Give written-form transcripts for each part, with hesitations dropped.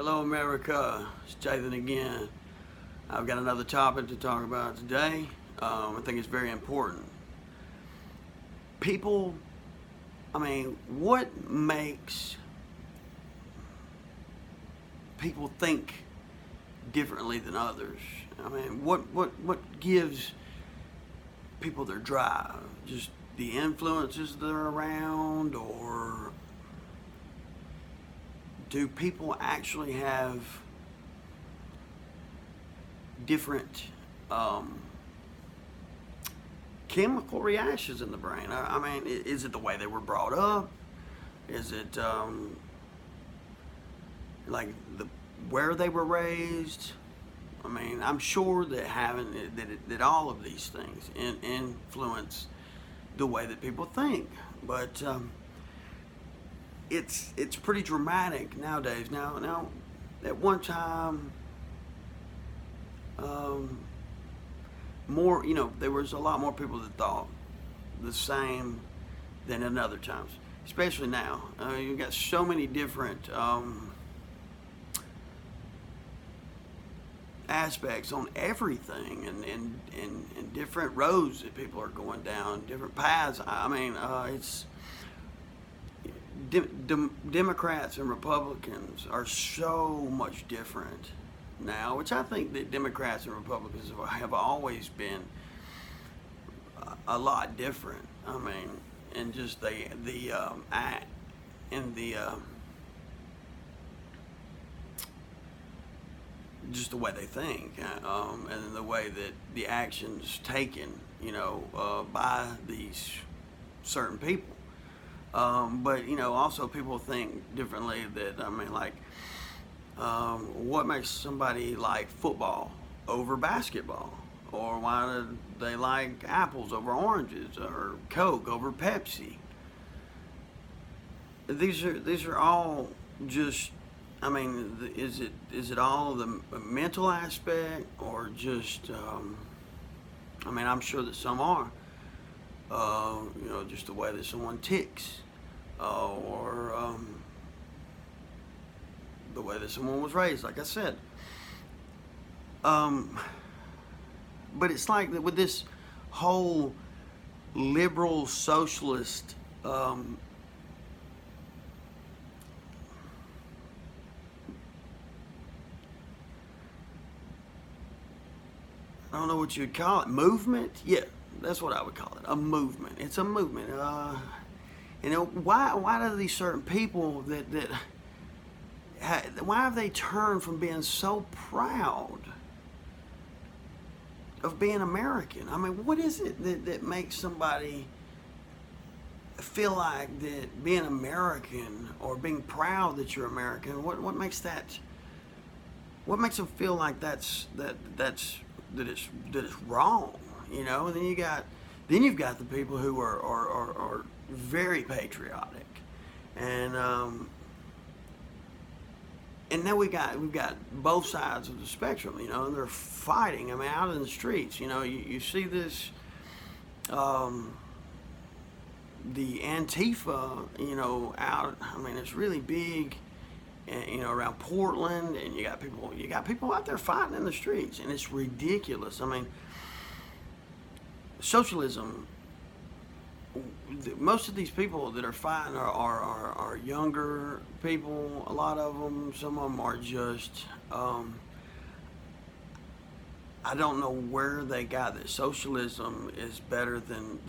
Hello, America. It's Jathan again. I've got another topic to talk about today. I think it's very important. People, what makes people think differently than others? What gives people their drive? Just the influences they're around, or do people actually have different chemical reactions in the brain? Is it the way they were brought up? Is it where they were raised? I'm sure that that all of these things influence the way that people think, but it's pretty dramatic nowadays. Now, at one time, there was a lot more people that thought the same than in other times. Especially now, you've got so many different aspects on everything, and different roads that people are going down, different paths. It's Democrats and Republicans are so much different now, which I think that Democrats and Republicans have always been a lot different. And just just the way they think, and the way that the actions taken, by these certain people. But also people think differently. What makes somebody like football over basketball? Or why do they like apples over oranges, or Coke over Pepsi? These are all just, is it all the mental aspect, or just, I'm sure that some are, just the way that someone ticks, or the way that someone was raised, like I said. But it's like that with this whole liberal socialist I don't know what you'd call it, movement? Yeah, that's what I would call it, a movement. It's a movement. Why do these certain people why have they turned from being so proud of being American? What is it that makes somebody feel like that being American, or being proud that you're American, what makes them feel like it's wrong? And then you've got the people who are very patriotic, and now we've got both sides of the spectrum, and they're fighting. Out in the streets, you see this, the Antifa, out. It's really big, and, around Portland, and you got people out there fighting in the streets, and it's ridiculous. Socialism. Most of these people that are fighting are younger people. A lot of them. Some of them are just. I don't know where they got that socialism is better than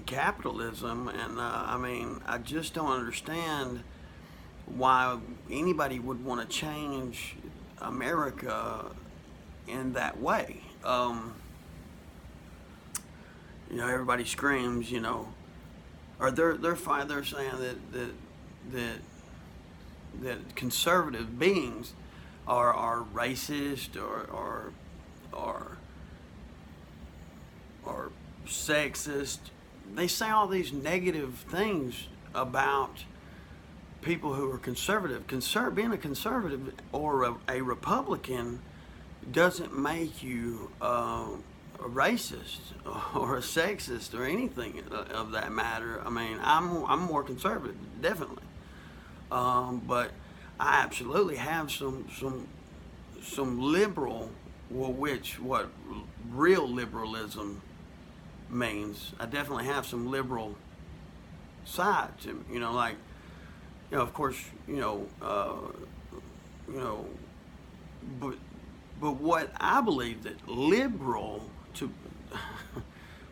capitalism, and I just don't understand why anybody would want to change America in that way. Everybody screams, or they're fine. They're saying that conservative beings are racist, or sexist. They say all these negative things about people who are conservative. Being a conservative or a Republican doesn't make you a racist or a sexist or anything of that matter. I'm more conservative, definitely. But I absolutely have some liberal, well, which what real liberalism means. I definitely have some liberal side to me. Like, of course, you know, but what I believe that liberal to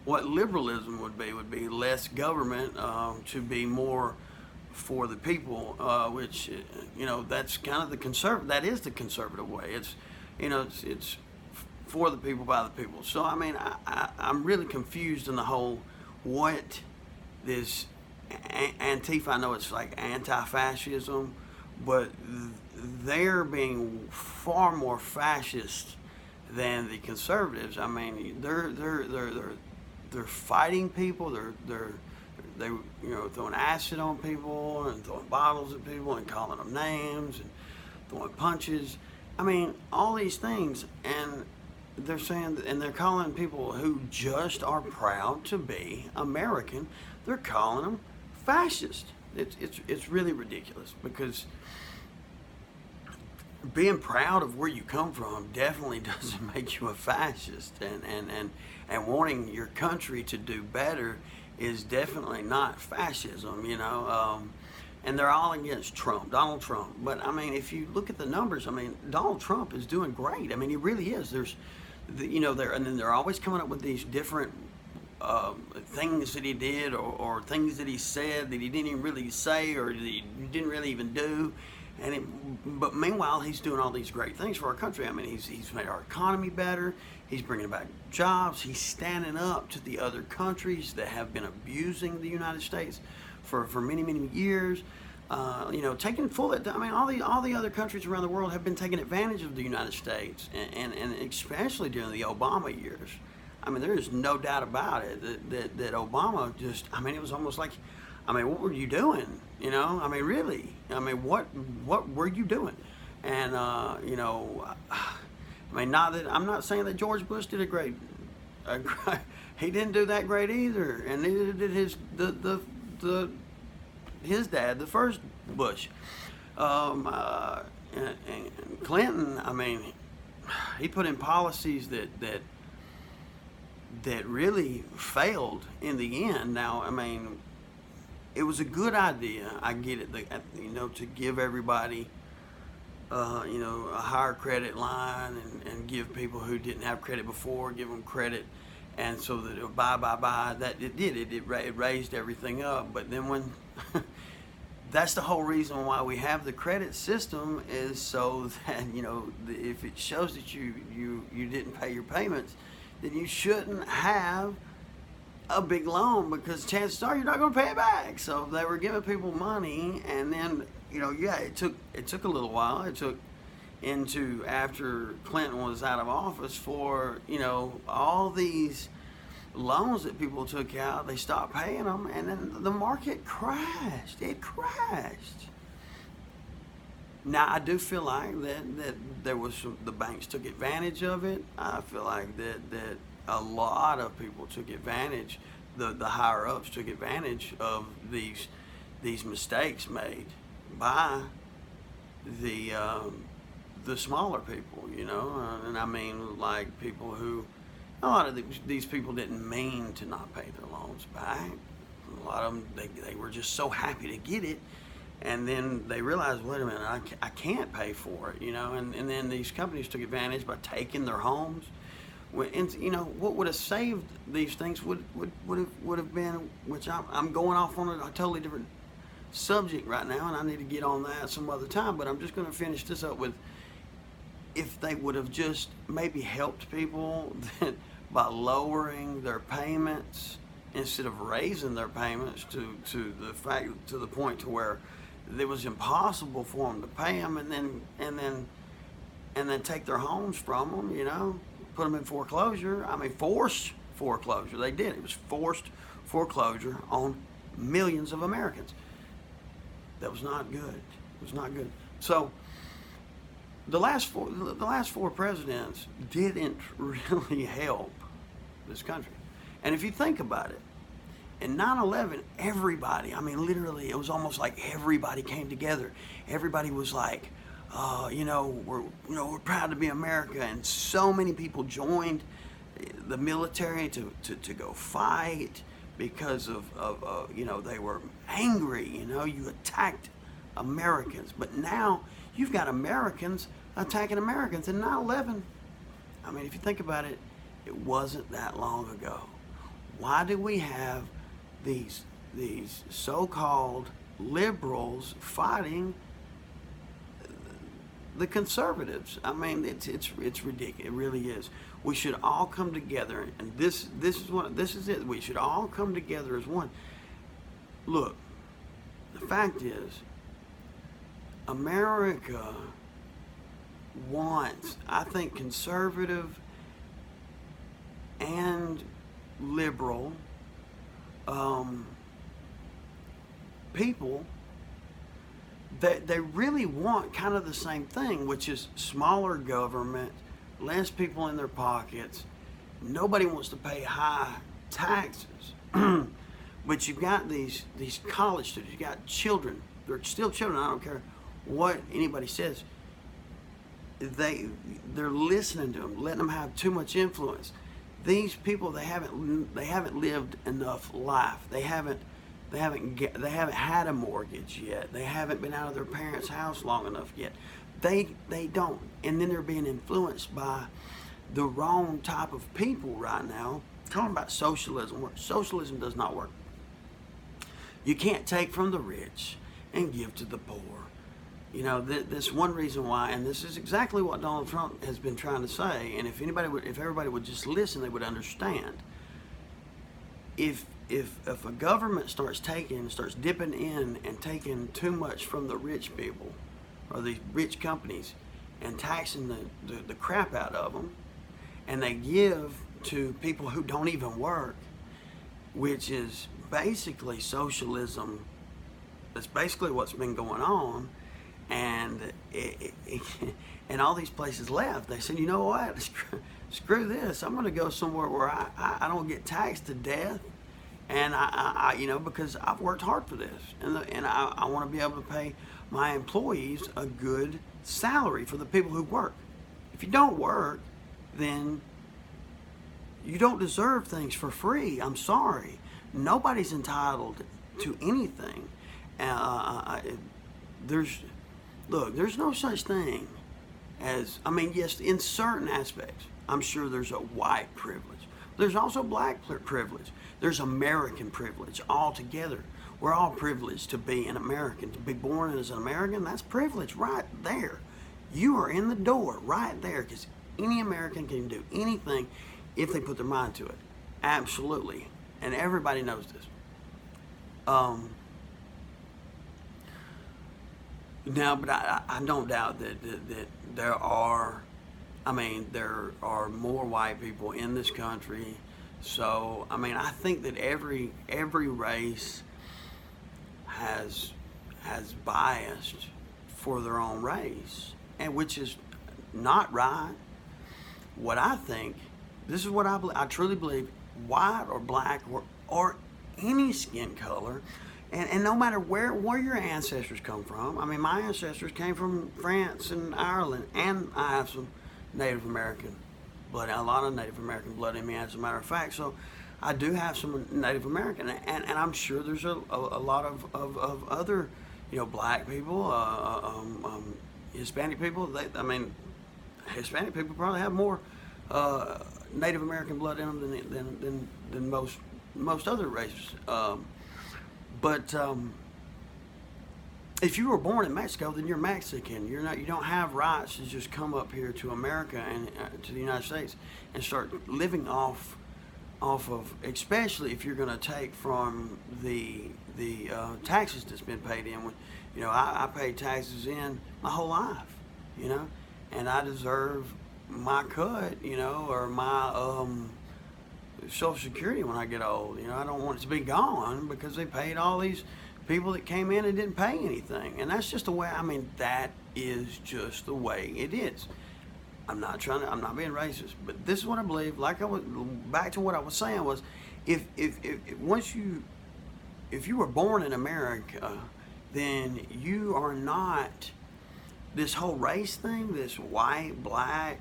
what liberalism would be less government, to be more for the people, which that's kind of that is the conservative way. It's for the people by the people. So I mean, I'm really confused in the whole what this Antifa. I know it's like anti-fascism, but they're being far more fascist than the conservatives. I mean, they're fighting people. They throwing acid on people and throwing bottles at people and calling them names and throwing punches. I mean, all these things, and they're saying, and they're calling people who just are proud to be American, they're calling them fascist. It's really ridiculous, because being proud of where you come from definitely doesn't make you a fascist, and wanting your country to do better is definitely not fascism, and they're all against Donald Trump. But I mean, if you look at the numbers, I mean, Donald Trump is doing great. I mean, he really is. And then they're always coming up with these different things that he did, or things that he said that he didn't even really say, or that he didn't really even do. But meanwhile, he's doing all these great things for our country. I mean, he's made our economy better. He's bringing back jobs. He's standing up to the other countries that have been abusing the United States for many, many years. Taking full. I mean, all the other countries around the world have been taking advantage of the United States, and especially during the Obama years. I mean, there is no doubt about it that Obama just. I mean, it was almost like, I mean, what were you doing? I mean, really. I mean, what were you doing? And I mean, I'm not saying that George Bush did he didn't do that great either, and neither did his dad, the first Bush. And Clinton, I mean, he put in policies that really failed in the end. Now, I mean, it was a good idea. I get it. To give everybody, a higher credit line, and give people who didn't have credit before, give them credit, and so that it buy. That it did. It raised everything up. But then when that's the whole reason why we have the credit system, is so that if it shows that you didn't pay your payments, then you shouldn't have a big loan, because chances are you're not going to pay it back. So they were giving people money, and then it took a little while. It took into after Clinton was out of office for all these loans that people took out. They stopped paying them, and then the market crashed. It crashed. Now, I do feel like that there was the banks took advantage of it. I feel like that a lot of people took advantage. The higher ups took advantage of these mistakes made by the smaller people, and I mean, like, people who, a lot of these people didn't mean to not pay their loans back. A lot of them, they were just so happy to get it. And then they realized, wait a minute, I can't pay for it, and then these companies took advantage by taking their homes. And what would have saved these things would have been, which I'm going off on a totally different subject right now, and I need to get on that some other time, but I'm just going to finish this up with, if they would have just maybe helped people by lowering their payments instead of raising their payments to the point to where it was impossible for them to pay them, and then take their homes from them, put them in foreclosure. I mean, forced foreclosure. They did. It was forced foreclosure on millions of Americans. That was not good. It was not good. So the last four presidents didn't really help this country. And if you think about it, in 9/11, everybody, I mean, literally, it was almost like everybody came together. Everybody was like, we're proud to be America, and so many people joined the military to go fight because of they were angry. You attacked Americans, but now you've got Americans attacking Americans. In 9/11, I mean, if you think about it, it wasn't that long ago. Why do we have these so-called liberals fighting the conservatives? I mean, it's ridiculous. It really is. We should all come together, and this is it. We should all come together as one. Look, the fact is, America wants, I think, conservative and liberal people, that they really want kind of the same thing, which is smaller government, less people in their pockets. Nobody wants to pay high taxes. But you've got these college students, you've got children. They're still children. I don't care what anybody says. They're listening to them, letting them have too much influence. These people, they haven't lived enough life. They haven't had a mortgage yet. They haven't been out of their parents' house long enough yet. They don't, and then they're being influenced by the wrong type of people right now. Talking about socialism, where socialism does not work. You can't take from the rich and give to the poor. This one reason why, and this is exactly what Donald Trump has been trying to say. And if everybody would just listen, they would understand. If a government starts dipping in and taking too much from the rich people or these rich companies and taxing the crap out of them, and they give to people who don't even work, which is basically socialism. That's basically what's been going on. And and all these places left. They said, you know what? Screw this. I'm going to go somewhere where I don't get taxed to death, and I because I've worked hard for this, and I want to be able to pay my employees a good salary for the people who work. If you don't work, then you don't deserve things for free. I'm sorry. Nobody's entitled to anything. There's no such thing as, yes, in certain aspects, I'm sure there's a white privilege. There's also black privilege. There's American privilege altogether. We're all privileged to be an American. To be born as an American, that's privilege right there. You are in the door right there, because any American can do anything if they put their mind to it. Absolutely. And everybody knows this. Now, but I don't doubt that there are more white people in this country. So, I think that every race has biased for their own race, and which is not right. What I think, this is what I believe, I truly believe, white or black or any skin color, and no matter where your ancestors come from. My ancestors came from France and Ireland, and I have some Native American blood, a lot of Native American blood in me, as a matter of fact. So I do have some Native American, and I'm sure there's a lot of other, black people, Hispanic people. Hispanic people probably have more Native American blood in them than most other races. But if you were born in Mexico, then you're Mexican. You don't have rights to just come up here to America and to the United States and start living off of, especially if you're going to take from the taxes that's been paid in. I paid taxes in my whole life, and I deserve my cut, or my Social Security when I get old. I don't want it to be gone because they paid all these people that came in and didn't pay anything. And that's just the way, that is just the way it is. I'm not being racist, but this is what I believe. Back to what I was saying was, Once you, if you were born in America, then you are not this whole race thing, this white, black,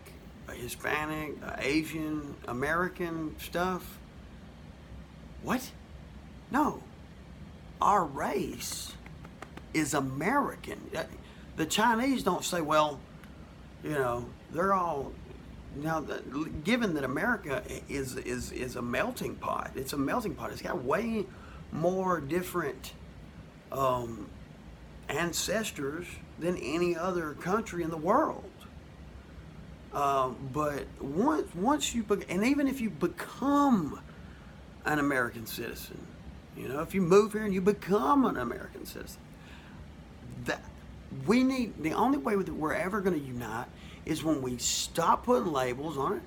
Hispanic, Asian, American stuff. What? No. Our race is American. The Chinese don't say, well, you know, they're all, now, given that America is a melting pot, it's a melting pot. It's got way more different ancestors than any other country in the world. But once you, and even if you become an American citizen, you know, if you move here and you become an American citizen, that we need, the only way that we're ever going to unite is when we stop putting labels on it.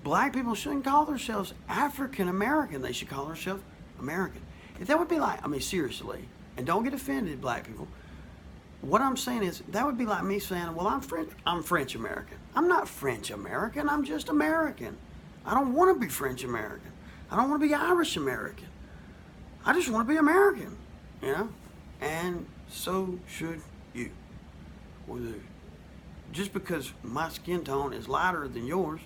Black people shouldn't call themselves African American. They should call themselves American. If that would be like, I mean, seriously, and don't get offended, black people. What I'm saying is, that would be like me saying, well, I'm French American. I'm not French American. I'm just American. I don't want to be French American. I don't want to be Irish American. I just want to be American, you know? And so should you. Just because my skin tone is lighter than yours,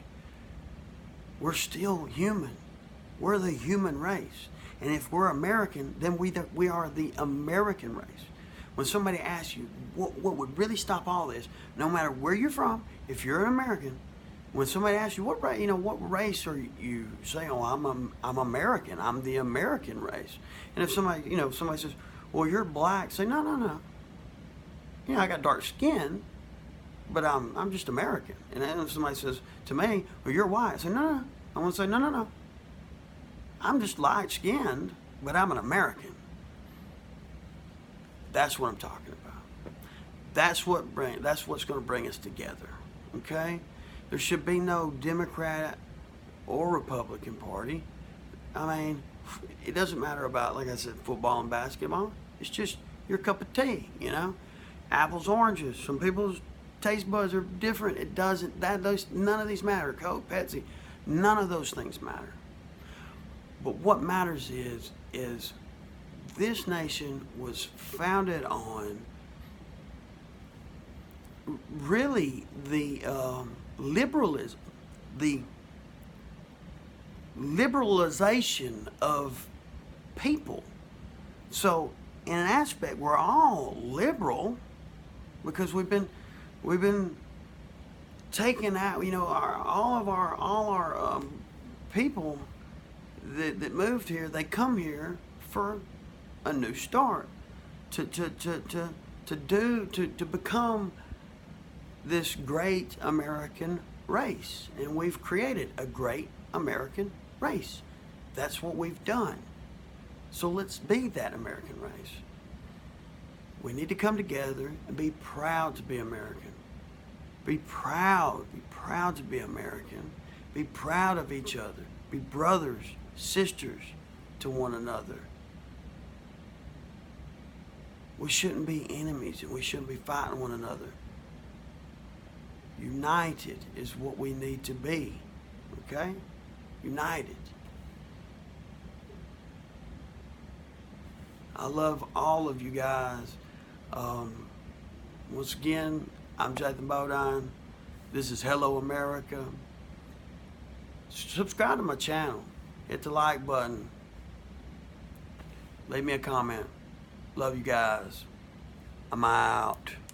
we're still human. We're the human race. And if we're American, then we are the American race. When somebody asks you, what would really stop all this, no matter where you're from, if you're an American, when somebody asks you, what race are you saying? Oh, I'm American. I'm the American race. And if somebody says, well, you're black, say, no. Yeah, I got dark skin, but I'm just American. And then if somebody says to me, well, you're white, I say, no. I want to say, no. I'm just light-skinned, but I'm an American. That's what I'm talking about. That's what's going to bring us together, okay? There should be no Democrat or Republican Party. I mean, it doesn't matter about, like I said, football and basketball. It's just your cup of tea, you know? Apples, oranges. Some people's taste buds are different. None of these matter. Coke, Pepsi, none of those things matter. But what matters is this nation was founded on really the liberalism, the liberalization of people. So in an aspect, we're all liberal because we've been taking out, you know, all our people that moved here. They come here for a new start, to become this great American race, and we've created a great American race. That's what we've done. So let's be that American race. We need to come together and be proud to be American. Be proud to be American. Be proud of each other. Be brothers, sisters to one another. We shouldn't be enemies, and we shouldn't be fighting one another. United is what we need to be, okay? United. I love all of you guys. Once again, I'm Jathan Bodine. This is Hello America. Subscribe to my channel. Hit the like button. Leave me a comment. Love you guys. I'm out.